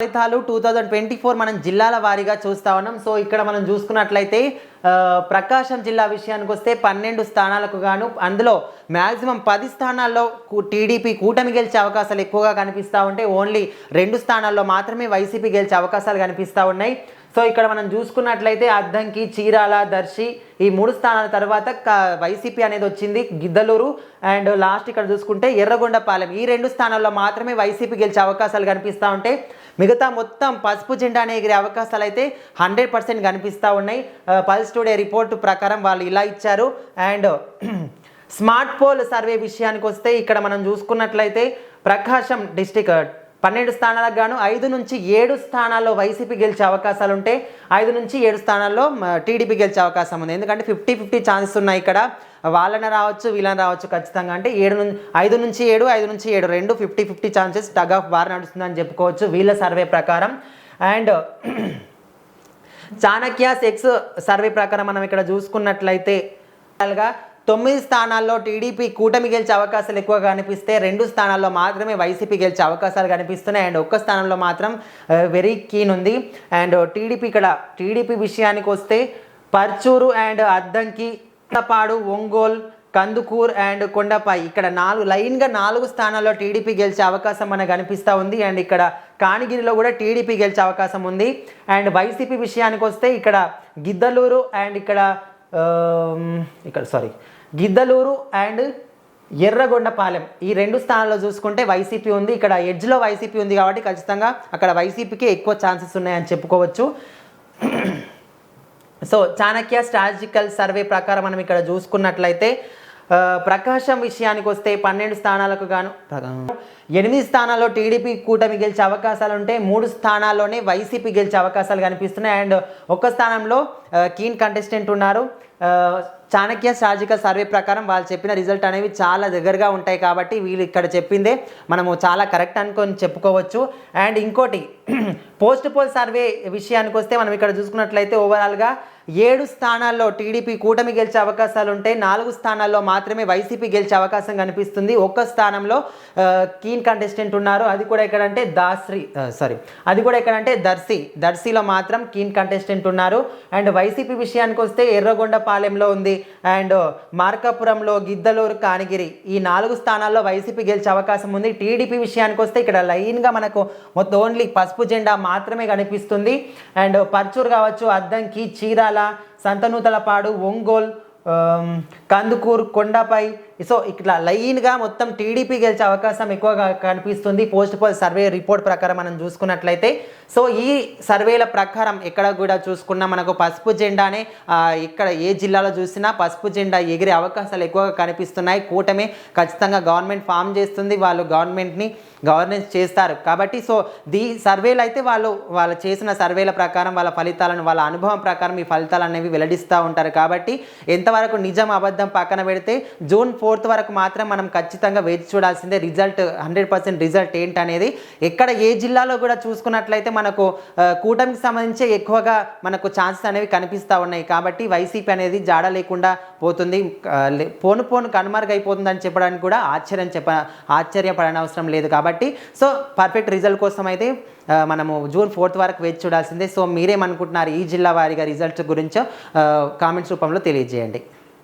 ఫలితాలు 2024 మనం జిల్లాల వారీగా చూస్తా ఉన్నాం. సో ఇక్కడ మనం చూసుకున్నట్లయితే ప్రకాశం జిల్లా విషయానికి వస్తే 12 స్థానాలకు గాను అందులో మ్యాక్సిమం 10 స్థానాల్లో టీడీపీ కూటమి గెలిచే అవకాశాలు ఎక్కువగా కనిపిస్తూ ఉంటే ఓన్లీ 2 స్థానాల్లో మాత్రమే వైసీపీ గెలిచే అవకాశాలు కనిపిస్తూ ఉన్నాయి. సో ఇక్కడ మనం చూసుకున్నట్లయితే అద్దంకి, చీరాల, దర్శి ఈ 3 స్థానాల తర్వాత వైసీపీ అనేది వచ్చింది. గిద్దలూరు అండ్ లాస్ట్ ఇక్కడ చూసుకుంటే ఎర్రగొండపాలెం ఈ 2 స్థానాల్లో మాత్రమే వైసీపీ గెలిచే అవకాశాలు కనిపిస్తూ ఉంటే మిగతా మొత్తం పసుపు జెండానే ఎగిరే అవకాశాలు అయితే 100% కనిపిస్తూ ఉన్నాయి. పల్స్ టుడే రిపోర్టు ప్రకారం వాళ్ళు ఇలా ఇచ్చారు. అండ్ స్మార్ట్ పోల్ సర్వే విషయానికి వస్తే ఇక్కడ మనం చూసుకున్నట్లయితే ప్రకాశం డిస్టిక్ 12 స్థానాలకు గాను 5 నుంచి 7 స్థానాల్లో వైసీపీ గెలిచే అవకాశాలు ఉంటే 5 నుంచి 7 స్థానాల్లో టీడీపీ గెలిచే అవకాశం ఉంది. ఎందుకంటే 50-50 ఛాన్సెస్ ఉన్నాయి ఇక్కడ. వాళ్ళని రావచ్చు, వీళ్ళని రావచ్చు ఖచ్చితంగా. అంటే 5 నుంచి 7 రెండు 50-50 ఛాన్సెస్ టగ్ ఆఫ్ వార్ నడుస్తుందని చెప్పుకోవచ్చు వీళ్ళ సర్వే ప్రకారం. అండ్ చాణక్య సెక్స్ సర్వే ప్రకారం మనం ఇక్కడ చూసుకున్నట్లయితే 9 స్థానాల్లో టీడీపీ కూటమి గెలిచే అవకాశాలు ఎక్కువగా కనిపిస్తే 2 స్థానాల్లో మాత్రమే వైసీపీ గెలిచే అవకాశాలు కనిపిస్తున్నాయి. అండ్ 1 స్థానంలో మాత్రం వెరీ కీన్ ఉంది. అండ్ టీడీపీ విషయానికి వస్తే పర్చూరు అండ్ అద్దంకి, పాడు, ఒంగోలు, కందుకూరు అండ్ కొండపై ఇక్కడ లైన్గా 4 స్థానాల్లో టీడీపీ గెలిచే అవకాశం మనకు కనిపిస్తూ ఉంది. అండ్ ఇక్కడ కానిగిరిలో కూడా టీడీపీ గెలిచే అవకాశం ఉంది. అండ్ వైసీపీ విషయానికి వస్తే ఇక్కడ గిద్దలూరు అండ్ గిద్దలూరు అండ్ ఎర్రగొండపాలెం ఈ 2 స్థానాల్లో చూసుకుంటే వైసీపీ ఉంది. ఇక్కడ ఎడ్జ్లో వైసీపీ ఉంది కాబట్టి ఖచ్చితంగా అక్కడ వైసీపీకి ఎక్కువ ఛాన్సెస్ ఉన్నాయని చెప్పుకోవచ్చు. సో చాణక్య స్ట్రాటజికల్ సర్వే ప్రకారం మనం ఇక్కడ చూసుకున్నట్లయితే ప్రకాశం విషయానికి వస్తే 12 స్థానాలకు గాను 8 స్థానాల్లో టీడీపీ కూటమి గెలిచే అవకాశాలు ఉంటే 3 స్థానాల్లోనే వైసీపీ గెలిచే అవకాశాలు కనిపిస్తున్నాయి. అండ్ 1 స్థానంలో కీన్ కంటెస్టెంట్ ఉన్నారు. చాణక్య స్ట్రాటజికల్ సర్వే ప్రకారం వాళ్ళు చెప్పిన రిజల్ట్ అనేవి చాలా దగ్గరగా ఉంటాయి కాబట్టి వీళ్ళు ఇక్కడ చెప్పిందే మనము చాలా కరెక్ట్ అనుకొని చెప్పుకోవచ్చు. అండ్ ఇంకోటి పోస్ట్ పోల్ సర్వే విషయానికి వస్తే మనం ఇక్కడ చూసుకున్నట్లయితే ఓవరాల్గా 7 స్థానాల్లో టీడీపీ కూటమి గెలిచే అవకాశాలు ఉంటే 4 స్థానాల్లో మాత్రమే వైసీపీ గెలిచే అవకాశం కనిపిస్తుంది. 1 స్థానంలో కీన్ కంటెస్టెంట్ ఉన్నారు. అది కూడా ఎక్కడంటే దర్శిలో మాత్రం కీన్ కంటెస్టెంట్ ఉన్నారు. అండ్ వైసీపీ విషయానికి వస్తే ఎర్రగొండపాలెంలో ఉంది. అండ్ మార్కాపురంలో, గిద్దలూరు, కానిగిరి ఈ 4 స్థానాల్లో వైసీపీ గెలిచే అవకాశం ఉంది. టీడీపీ విషయానికి వస్తే ఇక్కడ లైన్గా మనకు మొత్తం ఓన్లీ పసుపు జెండా మాత్రమే కనిపిస్తుంది. అండ్ పర్చూరు కావచ్చు, అద్దంకి, చీరాల, సంతనూతలపాడు, ఒంగోలు, కందుకూరు, కొండపై సో ఇట్లా లైన్గా మొత్తం టీడీపీ గెలిచే అవకాశం ఎక్కువగా కనిపిస్తుంది పోస్ట్ పోల్ సర్వే రిపోర్ట్ ప్రకారం మనం చూసుకున్నట్లయితే. సో ఈ సర్వేల ప్రకారం ఎక్కడ కూడా చూసుకున్నా మనకు పసుపు జెండానే ఇక్కడ ఏ జిల్లాలో చూసినా పసుపు జెండా ఎగిరే అవకాశాలు ఎక్కువగా కనిపిస్తున్నాయి. కూటమి ఖచ్చితంగా గవర్నమెంట్ ఫామ్ చేస్తుంది, వాళ్ళు గవర్నమెంట్ని గవర్నెన్స్ చేస్తారు కాబట్టి సో సర్వేలు అయితే వాళ్ళు చేసిన సర్వేల ప్రకారం వాళ్ళ ఫలితాలను వాళ్ళ అనుభవం ప్రకారం ఈ ఫలితాలు అనేవి వెల్లడిస్తూ ఉంటారు. కాబట్టి ఎంతవరకు నిజం అబద్ధం పక్కన పెడితే జూన్ 4th వరకు మాత్రం మనం ఖచ్చితంగా వేచి చూడాల్సిందే. రిజల్ట్ 100% రిజల్ట్ ఏంటనేది ఎక్కడ ఏ జిల్లాలో కూడా చూసుకున్నట్లయితే మనకు కూటమికి సంబంధించి ఎక్కువగా మనకు ఛాన్సెస్ అనేవి కనిపిస్తూ ఉన్నాయి. కాబట్టి వైసీపీ అనేది జాడ లేకుండా పోతుంది, పోను కనుమరుగైపోతుందని చెప్పడానికి కూడా ఆశ్చర్యపడనవసరం లేదు. కాబట్టి సో పర్ఫెక్ట్ రిజల్ట్ కోసం అయితే మనము జూన్ 4th వరకు వేచి చూడాల్సిందే. సో మీరేమనుకుంటున్నారు ఈ జిల్లా వారీగా రిజల్ట్స్ గురించో కామెంట్స్ రూపంలో తెలియజేయండి.